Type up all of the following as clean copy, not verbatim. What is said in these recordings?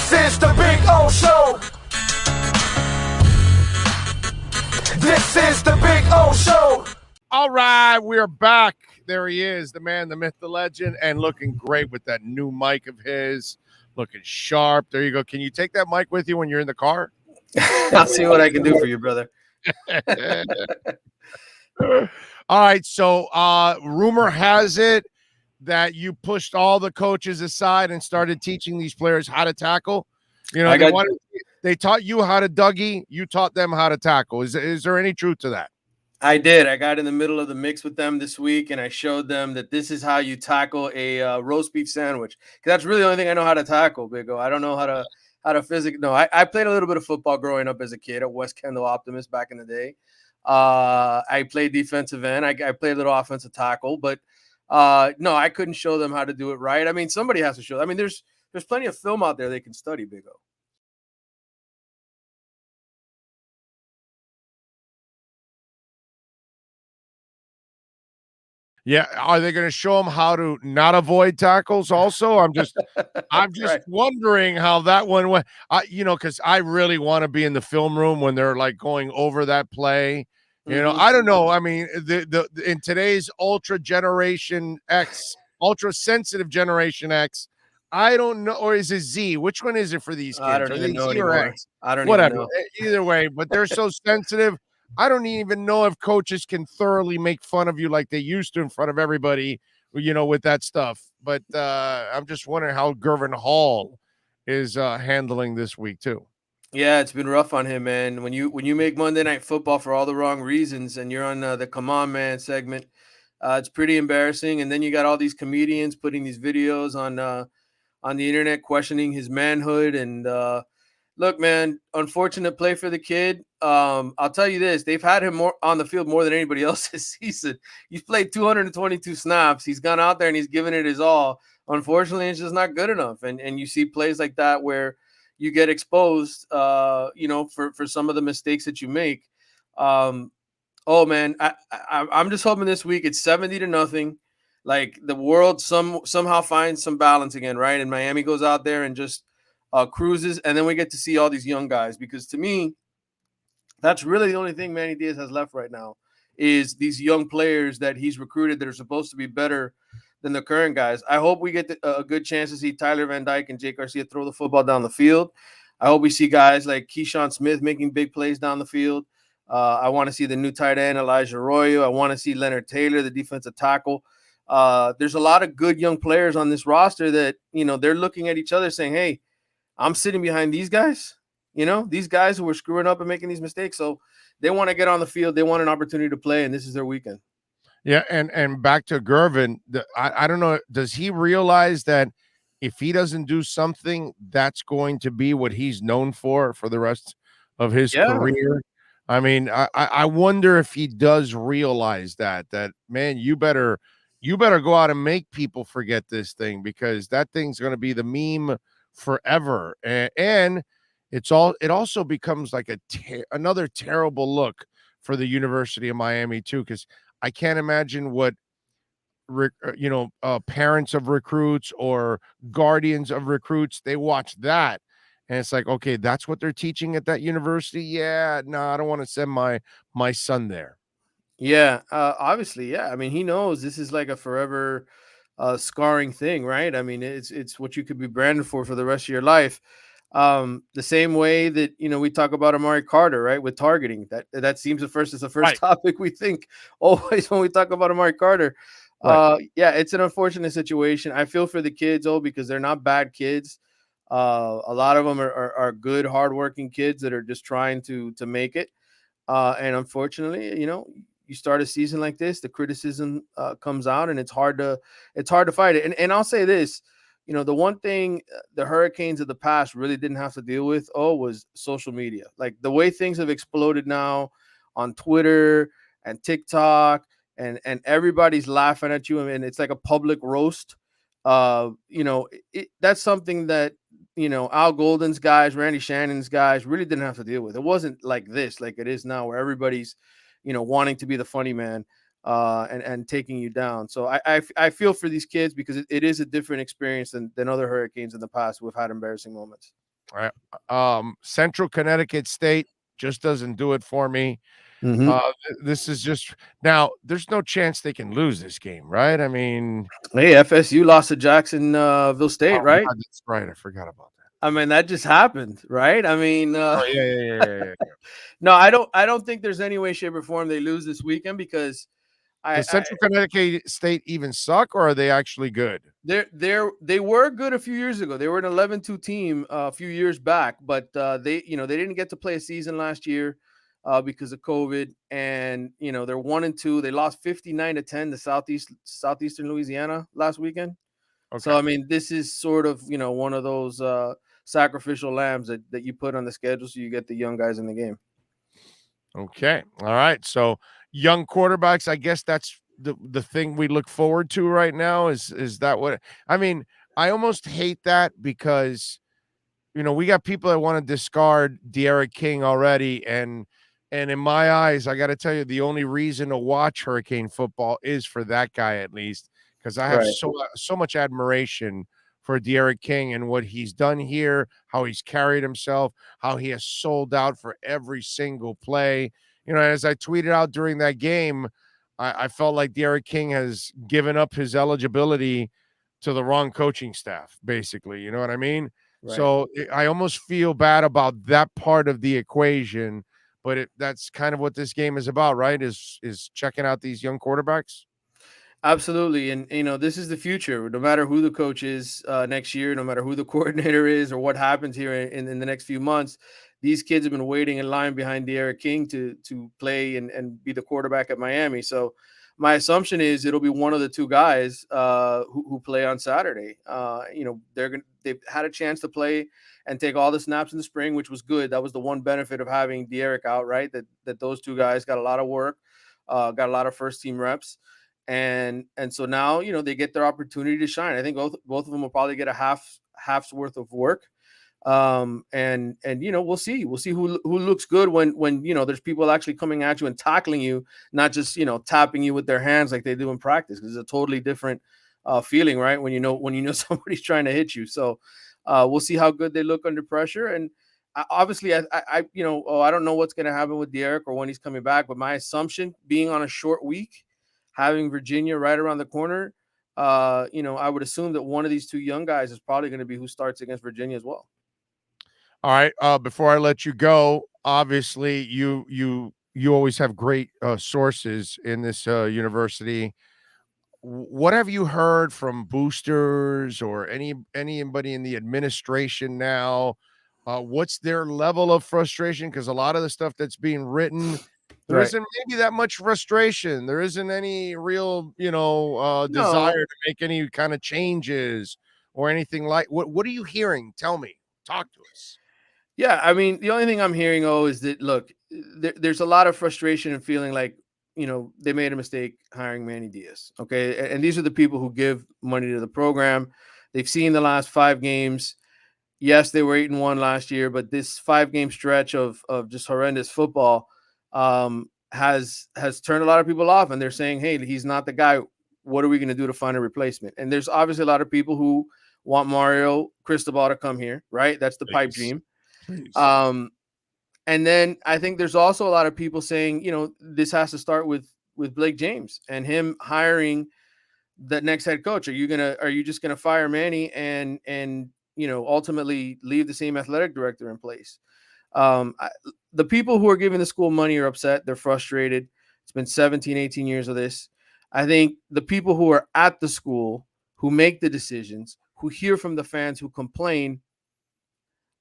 This is the Big O Show. This is the Big O Show. All right, we're back. There he is, the man, the myth, the legend, and looking great with that new mic of his. Looking sharp. There you go. Can you take that mic with you when you're in the car? I'll see what I can do for you, brother. All right, so rumor has it that you pushed all the coaches aside and started teaching these players how to tackle. You know, they taught you how to Dougie. You taught them how to tackle. Is there any truth to that? I did. I got in the middle of the mix with them this week, and I showed them that this is how you tackle a roast beef sandwich. Because that's really the only thing I know how to tackle, Big O. I don't know how to physically. No, I played a little bit of football growing up as a kid at West Kendall Optimist back in the day. I played defensive end. I played a little offensive tackle, but no, I couldn't show them how to do it right. I mean, somebody has to show. I mean, there's plenty of film out there they can study, Big O. Yeah, are they going to show them how to not avoid tackles? Also, I'm just right. Wondering how that one went. Because I really want to be in the film room when they're like going over that play. You know, I don't know. I mean, the in today's ultra sensitive Generation X, I don't know, or is it Z? Which one is it for these kids? I don't even know anymore. I don't Whatever. even know. Either way, but they're so sensitive. I don't even know if coaches can thoroughly make fun of you like they used to in front of everybody, you know, with that stuff. But I'm just wondering how Gervin Hall is handling this week too. Yeah, it's been rough on him, man. When you make Monday Night Football for all the wrong reasons, and you're on the Come On Man segment, it's pretty embarrassing. And then you got all these comedians putting these videos on the internet questioning his manhood. And look, man, unfortunate play for the kid. I'll tell you this: they've had him more on the field more than anybody else this season. He's played 222 snaps. He's gone out there and he's given it his all. Unfortunately, it's just not good enough. And you see plays like that where you get exposed, for some of the mistakes that you make. Oh man, I'm just hoping this week it's 70-0. Like the world somehow finds some balance again, right? And Miami goes out there and just cruises, and then we get to see all these young guys. Because to me, that's really the only thing Manny Diaz has left right now is these young players that he's recruited that are supposed to be better than the current guys. I hope we get a good chance to see Tyler Van Dyke and Jake Garcia throw the football down the field. I hope we see guys like Keyshawn Smith making big plays down the field. I want to see the new tight end, Elijah Arroyo. I want to see Leonard Taylor, the defensive tackle. There's a lot of good young players on this roster that, they're looking at each other saying, hey, I'm sitting behind these guys, these guys who are screwing up and making these mistakes. So they want to get on the field. They want an opportunity to play, and this is their weekend. Yeah, and back to Gervin, I don't know, does he realize that if he doesn't do something, that's going to be what he's known for the rest of his career? I mean, I wonder if he does realize that man, you better go out and make people forget this thing, because that thing's going to be the meme forever. And it also becomes like another terrible look for the University of Miami too, because I can't imagine what parents of recruits or guardians of recruits, they watch that and it's like, okay, that's what they're teaching at that university. Yeah, no, I don't want to send my son there. Yeah, obviously, yeah. I mean, he knows this is like a forever scarring thing, right? I mean, it's what you could be branded for the rest of your life. The same way that we talk about Amari Carter, right? With targeting, that seems the first Right. topic we think always when we talk about Amari Carter. Right. Yeah, it's an unfortunate situation. I feel for the kids, because they're not bad kids. A lot of them are good, hardworking kids that are just trying to make it. And unfortunately, you start a season like this, the criticism comes out, and it's hard to fight it. And I'll say this, the one thing the Hurricanes of the past really didn't have to deal with was social media. Like the way things have exploded now on Twitter and TikTok, and everybody's laughing at you, and it's like a public roast. That's something that Al Golden's guys, Randy Shannon's guys really didn't have to deal with. It wasn't like this, like it is now, where everybody's wanting to be the funny man and taking you down. So I feel for these kids, because it is a different experience than other Hurricanes in the past who have had embarrassing moments. All right. Central Connecticut State just doesn't do it for me. Mm-hmm. This is just now. There's no chance they can lose this game, right? I mean, Hey, FSU lost to Jacksonville State, oh right? God, that's right. I forgot about that. I mean, that just happened, right? I mean, Oh yeah. no, I don't think there's any way, shape, or form they lose this weekend because Does I Central Connecticut State even suck, or are they actually good? they were good a few years ago. They were an 11-2 team a few years back, but they didn't get to play a season last year because of COVID, and they're 1-2. They lost 59-10 to Southeastern Louisiana last weekend. So Okay. I mean, this is sort of one of those sacrificial lambs that you put on the schedule so you get the young guys in the game. Okay. All right. So young quarterbacks, I guess that's the thing we look forward to right now. Is that what I mean? I almost hate that because we got people that want to discard De'Ara King already, and in my eyes, I got to tell you, the only reason to watch Hurricane football is for that guy at least, because I have Right. so much admiration for De'Ara King and what he's done here, how he's carried himself, how he has sold out for every single play. As I tweeted out during that game, I felt like De'Ara King has given up his eligibility to the wrong coaching staff, basically. You know what I mean? Right. So I almost feel bad about that part of the equation, but that's kind of what this game is about, right? Is checking out these young quarterbacks. Absolutely. And this is the future. No matter who the coach is next year, no matter who the coordinator is or what happens here in the next few months, these kids have been waiting in line behind De'Ara King to play and be the quarterback at Miami. So my assumption is it'll be one of the two guys who play on Saturday. They've had a chance to play and take all the snaps in the spring, which was good. That was the one benefit of having De'Ara out, right? That those two guys got a lot of work, got a lot of first team reps, and so now they get their opportunity to shine. I think both of them will probably get a half's worth of work. And we'll see who looks good when there's people actually coming at you and tackling you, not just tapping you with their hands like they do in practice, because it's a totally different feeling, right? When somebody's trying to hit you. So we'll see how good they look under pressure. And obviously, I don't know what's going to happen with Derek or when he's coming back, but my assumption, being on a short week, having Virginia right around the corner, I would assume that one of these two young guys is probably going to be who starts against Virginia as well. All right. Before I let you go, obviously you always have great sources in this university. What have you heard from boosters or anybody in the administration now? What's their level of frustration? Because a lot of the stuff that's being written, there Right. isn't maybe that much frustration. There isn't any real, desire No. to make any kind of changes or anything like. What are you hearing? Tell me. Talk to us. Yeah, I mean, the only thing I'm hearing, is that look, there's a lot of frustration and feeling like they made a mistake hiring Manny Diaz. Okay, and these are the people who give money to the program. They've seen the last 5 games. Yes, they were 8-1 last year, but this 5-game stretch of just horrendous football has turned a lot of people off, and they're saying, "Hey, he's not the guy. What are we going to do to find a replacement?" And there's obviously a lot of people who want Mario Cristobal to come here, right? That's the pipe Please. dream. Please. And then I think there's also a lot of people saying, this has to start with Blake James and him hiring the next head coach. Are you just gonna fire Manny and ultimately leave the same athletic director in place? The people who are giving the school money are upset. They're frustrated. It's been 17, 18 years of this. I think the people who are at the school, who make the decisions, who hear from the fans, who complain,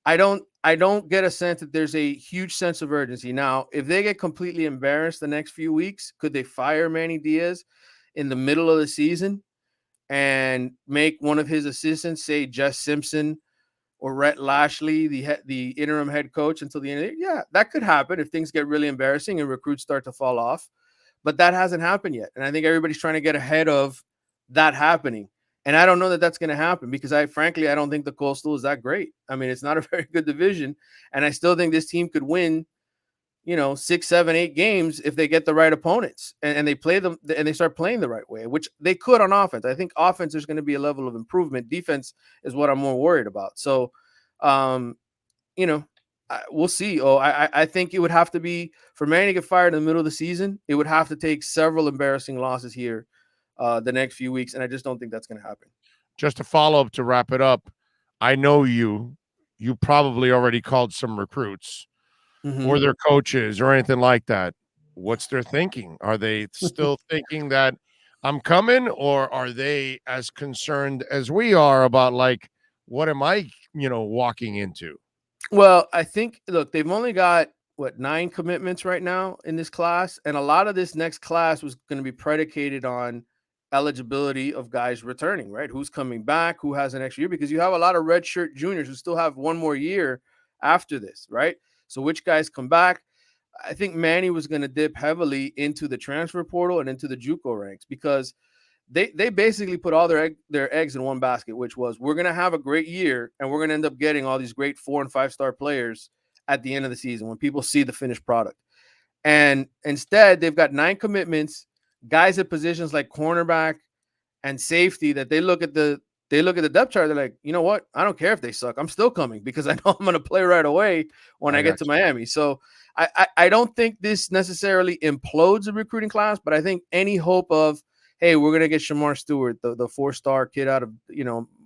I don't get a sense that there's a huge sense of urgency. Now, if they get completely embarrassed the next few weeks, could they fire Manny Diaz in the middle of the season and make one of his assistants, say Jess Simpson or Rhett Lashley, the interim head coach until the end of the year? Yeah, that could happen if things get really embarrassing and recruits start to fall off. But that hasn't happened yet. And I think everybody's trying to get ahead of that happening. And I don't know that that's going to happen because I don't think the Coastal is that great. I mean, it's not a very good division. And I still think this team could win, 6, 7, 8 games if they get the right opponents and they play them and they start playing the right way, which they could on offense. I think offense, there's going to be a level of improvement. Defense is what I'm more worried about. So, you know, we'll see. I think it would have to be for Manny to get fired in the middle of the season. It would have to take several embarrassing losses here the next few weeks, and I just don't think that's going to happen. Just a follow up to wrap it up. I know you probably already called some recruits or their coaches or anything like that. What's their thinking? Are they still thinking that I'm coming, or are they as concerned as we are about, like, what am I, walking into? Well, I think, look, they've only got 9 commitments right now in this class, and a lot of this next class was going to be predicated on eligibility of guys returning, right? Who's coming back, who has an extra year, because you have a lot of redshirt juniors who still have one more year after this, right? So which guys come back? I think Manny was going to dip heavily into the transfer portal and into the JUCO ranks, because they basically put all their eggs in one basket, which was, we're going to have a great year and we're going to end up getting all these great 4 and 5 star players at the end of the season when people see the finished product. And instead, they've got 9 commitments, guys at positions like cornerback and safety that they look at the depth chart. They're like, you know what? I don't care if they suck. I'm still coming because I know I'm going to play right away when I get to Miami. So I don't think this necessarily implodes the recruiting class, but I think any hope of, hey, we're going to get Shamar Stewart, the 4-star kid out of,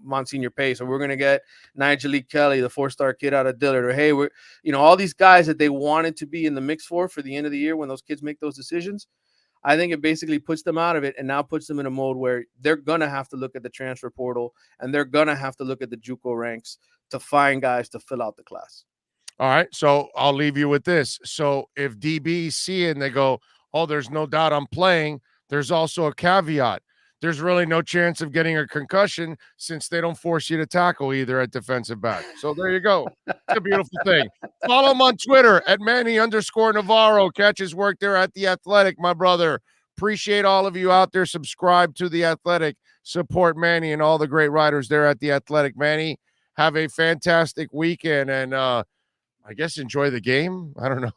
Monsignor Pace, or we're going to get Nigel Lee Kelly, the 4-star kid out of Dillard, or hey, we're, all these guys that they wanted to be in the mix for the end of the year when those kids make those decisions. I think it basically puts them out of it and now puts them in a mode where they're going to have to look at the transfer portal and they're going to have to look at the JUCO ranks to find guys to fill out the class. All right. So I'll leave you with this. So if DB see it and they go, oh, there's no doubt I'm playing, there's also a caveat. There's really no chance of getting a concussion since they don't force you to tackle either at defensive back. So there you go. It's a beautiful thing. Follow him on Twitter at Manny_Navarro. Catch his work there at The Athletic, my brother. Appreciate all of you out there. Subscribe to The Athletic. Support Manny and all the great writers there at The Athletic. Manny, have a fantastic weekend and I guess enjoy the game. I don't know.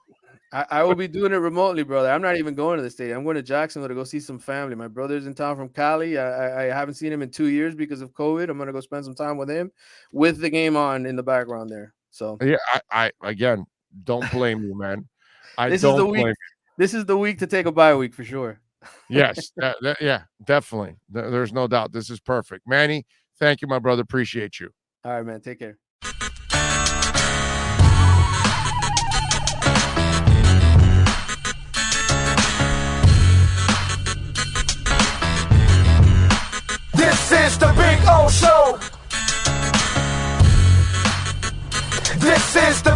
I will be doing it remotely, brother. I'm not even going to the stadium. I'm going to Jacksonville to go see some family. My brother's in town from Cali. I haven't seen him in 2 years because of COVID. I'm going to go spend some time with him with the game on in the background there. So yeah, I again, don't blame you, man. This is the week to take a bye week for sure. Yes. Yeah, definitely. There's no doubt. This is perfect. Manny, thank you, my brother. Appreciate you. All right, man. Take care. This is the Big O Show. This is the